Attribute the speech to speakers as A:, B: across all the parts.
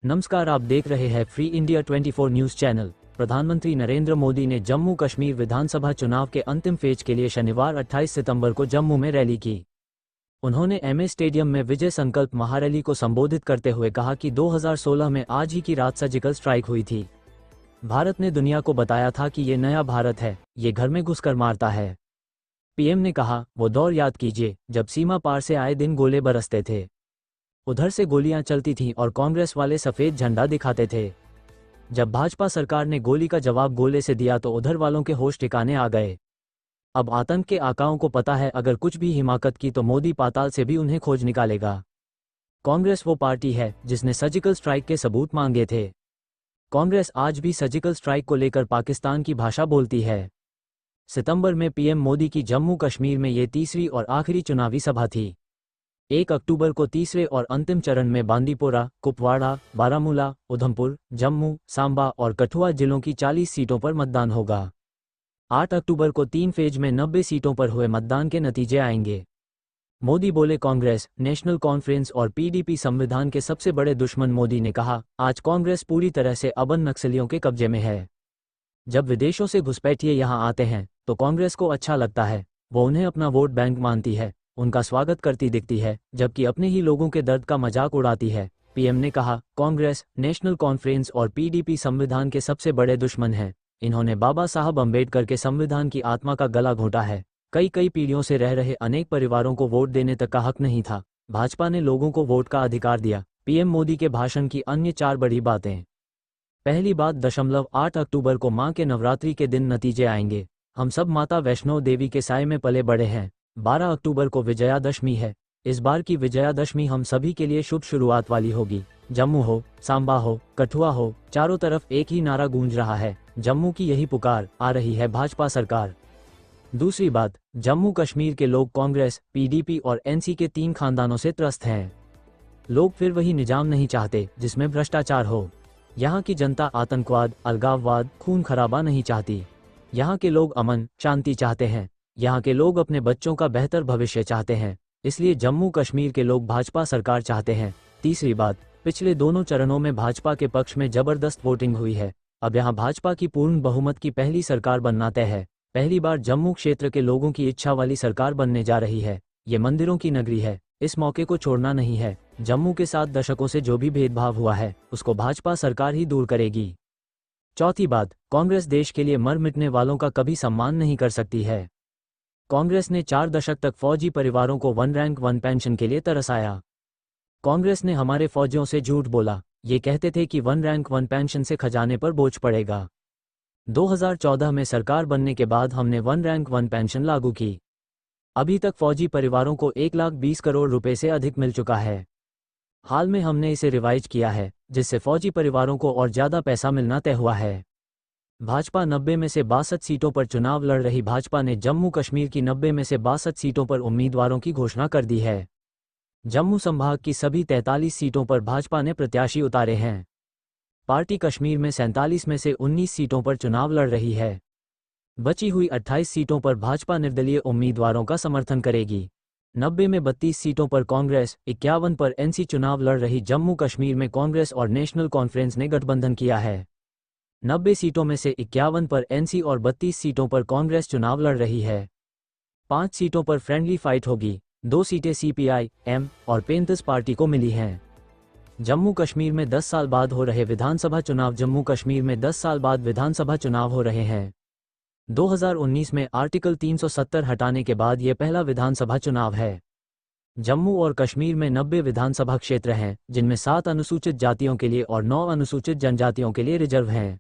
A: नमस्कार, आप देख रहे हैं फ्री इंडिया 24 न्यूज चैनल। प्रधानमंत्री नरेंद्र मोदी ने जम्मू कश्मीर विधानसभा चुनाव के अंतिम फेज के लिए शनिवार 28 सितंबर को जम्मू में रैली की। उन्होंने एमए स्टेडियम में विजय संकल्प महारैली को संबोधित करते हुए कहा कि 2016 में आज ही की रात सर्जिकल स्ट्राइक हुई थी। भारत ने दुनिया को बताया था कि ये नया भारत है, ये घर में घुसकर मारता है। पीएम ने कहा, वो दौर याद कीजिए जब सीमा पार से आए दिन गोले बरसते थे, उधर से गोलियां चलती थीं और कांग्रेस वाले सफेद झंडा दिखाते थे। जब भाजपा सरकार ने गोली का जवाब गोले से दिया तो उधर वालों के होश ठिकाने आ गए। अब आतंक के आकाओं को पता है, अगर कुछ भी हिमाकत की तो मोदी पाताल से भी उन्हें खोज निकालेगा। कांग्रेस वो पार्टी है जिसने सर्जिकल स्ट्राइक के सबूत मांगे थे। कांग्रेस आज भी सर्जिकल स्ट्राइक को लेकर पाकिस्तान की भाषा बोलती है। सितंबर में पीएम मोदी की जम्मू कश्मीर में ये तीसरी और आखिरी चुनावी सभा थी। 1 अक्टूबर को तीसरे और अंतिम चरण में बांदीपोरा, कुपवाड़ा, बारामूला, उधमपुर, जम्मू, सांबा और कठुआ जिलों की 40 सीटों पर मतदान होगा। 8 अक्टूबर को 3 फेज में 90 सीटों पर हुए मतदान के नतीजे आएंगे। मोदी बोले, कांग्रेस, नेशनल कॉन्फ्रेंस और पीडीपी संविधान के सबसे बड़े दुश्मन। मोदी ने कहा, आज कांग्रेस पूरी तरह से अबन नक्सलियों के कब्जे में है। जब विदेशों से घुसपैठिए यहां आते हैं तो कांग्रेस को अच्छा लगता है, वो उन्हें अपना वोट बैंक मानती है, उनका स्वागत करती दिखती है, जबकि अपने ही लोगों के दर्द का मजाक उड़ाती है। पीएम ने कहा, कांग्रेस, नेशनल कॉन्फ्रेंस और पीडीपी संविधान के सबसे बड़े दुश्मन हैं। इन्होंने बाबा साहब अंबेडकर के संविधान की आत्मा का गला घोंटा है। कई पीढ़ियों से रह रहे अनेक परिवारों को वोट देने तक का हक नहीं था, भाजपा ने लोगों को वोट का अधिकार दिया। पीएम मोदी के भाषण की अन्य 4 बड़ी बातें। पहली बात, 8 अक्टूबर को मां के नवरात्रि के दिन नतीजे आएंगे। हम सब माता वैष्णो देवी के साए में पले बड़े हैं। 12 अक्टूबर को विजयादशमी है। इस बार की विजयादशमी हम सभी के लिए शुभ शुरुआत वाली होगी। जम्मू हो, सांबा हो, कठुआ हो, चारों तरफ एक ही नारा गूंज रहा है, जम्मू की यही पुकार, आ रही है भाजपा सरकार। दूसरी बात, जम्मू कश्मीर के लोग कांग्रेस, पीडीपी और एनसी के 3 खानदानों से त्रस्त हैं। लोग फिर वही निजाम नहीं चाहते जिसमें भ्रष्टाचार हो। यहाँ की जनता आतंकवाद, अलगाववाद, खून खराबा नहीं चाहती। यहाँ के लोग अमन, शांति चाहते हैं। यहाँ के लोग अपने बच्चों का बेहतर भविष्य चाहते हैं, इसलिए जम्मू कश्मीर के लोग भाजपा सरकार चाहते हैं। तीसरी बात, पिछले दोनों चरणों में भाजपा के पक्ष में जबरदस्त वोटिंग हुई है। अब यहाँ भाजपा की पूर्ण बहुमत की पहली सरकार बनना तय है। पहली बार जम्मू क्षेत्र के लोगों की इच्छा वाली सरकार बनने जा रही है। ये मंदिरों की नगरी है, इस मौके को छोड़ना नहीं है। जम्मू के 7 दशकों से जो भी भेदभाव हुआ है उसको भाजपा सरकार ही दूर करेगी। चौथी बात, कांग्रेस देश के लिए मर मिटने वालों का कभी सम्मान नहीं कर सकती है। कांग्रेस ने 4 दशक तक फौजी परिवारों को 1 रैंक 1 पेंशन के लिए तरसाया। कांग्रेस ने हमारे फौजियों से झूठ बोला, ये कहते थे कि 1 रैंक 1 पेंशन से खजाने पर बोझ पड़ेगा। 2014 में सरकार बनने के बाद हमने 1 रैंक 1 पेंशन लागू की। अभी तक फौजी परिवारों को 1,20 करोड़ रुपए से अधिक मिल चुका है। हाल में हमने इसे रिवाइज किया है, जिससे फौजी परिवारों को और ज्यादा पैसा मिलना तय हुआ है। भाजपा 90 में से 62 सीटों पर चुनाव लड़ रही भाजपा ने जम्मू कश्मीर की 90 में से 62 सीटों पर उम्मीदवारों की घोषणा कर दी है। जम्मू संभाग की सभी 43 सीटों पर भाजपा ने प्रत्याशी उतारे हैं। पार्टी कश्मीर में 47 में से 19 सीटों पर चुनाव लड़ रही है। बची हुई 28 सीटों पर भाजपा निर्दलीय उम्मीदवारों का समर्थन करेगी। 90 में 32 सीटों पर कांग्रेस, 51 पर एनसी चुनाव लड़ रही जम्मू कश्मीर में कांग्रेस और नेशनल कॉन्फ्रेंस ने गठबंधन किया है। 90 सीटों में से 51 पर एनसी और 32 सीटों पर कांग्रेस चुनाव लड़ रही है। 5 सीटों पर फ्रेंडली फाइट होगी। 2 सीटें सीपीआई, एम और 35 पार्टी को मिली हैं। जम्मू कश्मीर में 10 साल बाद हो रहे विधानसभा चुनाव। जम्मू कश्मीर में 10 साल बाद विधानसभा चुनाव हो रहे हैं। 2019 में आर्टिकल 370 हटाने के बाद ये पहला विधानसभा चुनाव है। जम्मू और कश्मीर में 90 विधानसभा क्षेत्र हैं, जिनमें 7 अनुसूचित जातियों के लिए और 9 अनुसूचित जनजातियों के लिए रिजर्व हैं।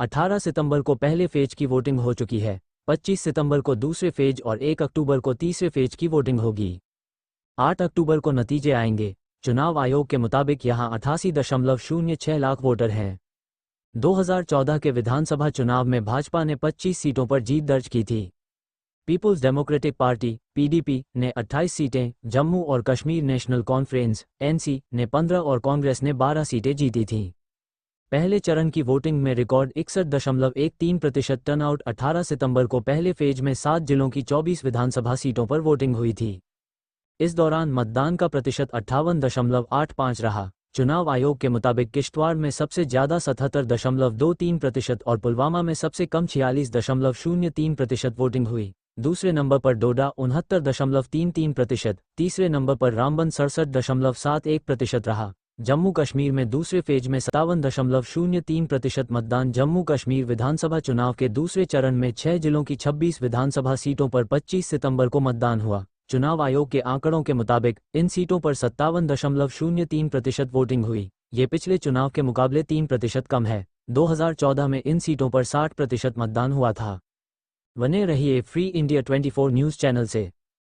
A: 18 सितंबर को पहले फेज की वोटिंग हो चुकी है। 25 सितंबर को दूसरे फेज और 1 अक्टूबर को तीसरे फेज की वोटिंग होगी। 8 अक्टूबर को नतीजे आएंगे। चुनाव आयोग के मुताबिक यहां 88.06 लाख वोटर हैं। 2014 के विधानसभा चुनाव में भाजपा ने 25 सीटों पर जीत दर्ज की थी। पीपुल्स डेमोक्रेटिक पार्टी, पीडीपी, ने 28 सीटें, जम्मू और कश्मीर नेशनल कॉन्फ्रेंस, एनसी, ने 15 और कांग्रेस ने 12 सीटें जीती थीं। पहले चरण की वोटिंग में रिकॉर्ड 61.13% टर्नआउट। 18 सितंबर को पहले फेज में 7 जिलों की 24 विधानसभा सीटों पर वोटिंग हुई थी। इस दौरान मतदान का प्रतिशत 58.85 रहा। चुनाव आयोग के मुताबिक किश्तवाड़ में सबसे ज्यादा 77.23% और पुलवामा में सबसे कम 46.03% वोटिंग हुई। दूसरे नंबर पर डोडा 69.33%, तीसरे नंबर पर रामबन 67.71% रहा। जम्मू कश्मीर में दूसरे फेज में 57.03% मतदान। जम्मू कश्मीर विधानसभा चुनाव के दूसरे चरण में 6 जिलों की 26 विधानसभा सीटों पर 25 सितंबर को मतदान हुआ। चुनाव आयोग के आंकड़ों के मुताबिक इन सीटों पर 57.03% वोटिंग हुई। ये पिछले चुनाव के मुकाबले 3% कम है। 2014 में इन सीटों पर 60% मतदान हुआ था। बने रहिए फ्री इंडिया 24 न्यूज़ चैनल से।